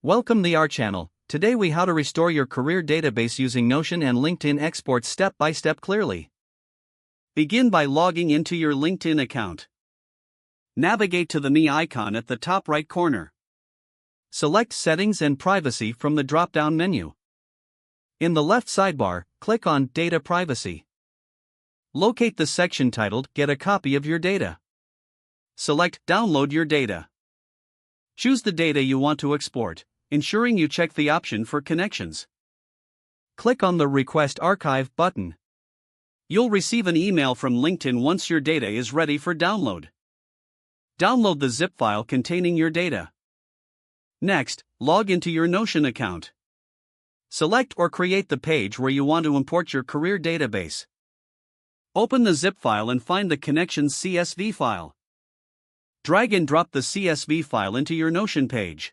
Welcome to our channel. Today we how to restore your career database using Notion and LinkedIn exports step by step clearly. Begin by logging into your LinkedIn account. Navigate to the Me icon at the top right corner. Select Settings and Privacy from the drop-down menu. In the left sidebar, click on Data Privacy. Locate the section titled Get a copy of your data. Select Download your data. Choose the data you want to export, ensuring you check the option for connections. Click on the Request Archive button. You'll receive an email from LinkedIn once your data is ready for download. Download the zip file containing your data. Next, log into your Notion account. Select or create the page where you want to import your career database. Open the zip file and find the Connections CSV file. Drag and drop the CSV file into your Notion page.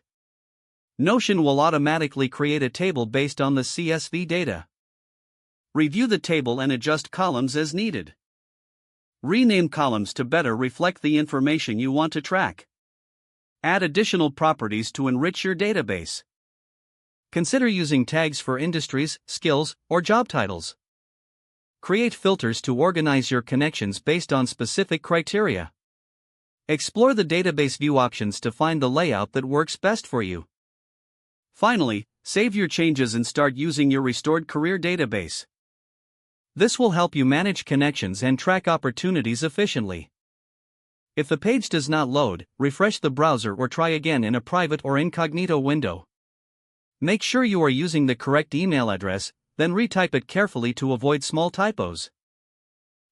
Notion will automatically create a table based on the CSV data. Review the table and adjust columns as needed. Rename columns to better reflect the information you want to track. Add additional properties to enrich your database. Consider using tags for industries, skills, or job titles. Create filters to organize your connections based on specific criteria. Explore the database view options to find the layout that works best for you. Finally, save your changes and start using your restored career database. This will help you manage connections and track opportunities efficiently. If the page does not load, refresh the browser or try again in a private or incognito window. Make sure you are using the correct email address, then retype it carefully to avoid small typos.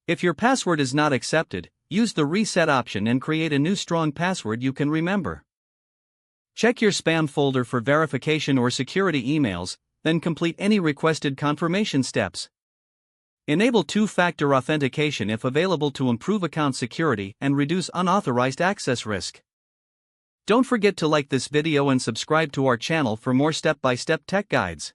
If your password is not accepted, use the reset option and create a new strong password you can remember. Check your spam folder for verification or security emails, then complete any requested confirmation steps. Enable two-factor authentication if available to improve account security and reduce unauthorized access risk. Don't forget to like this video and subscribe to our channel for more step-by-step tech guides.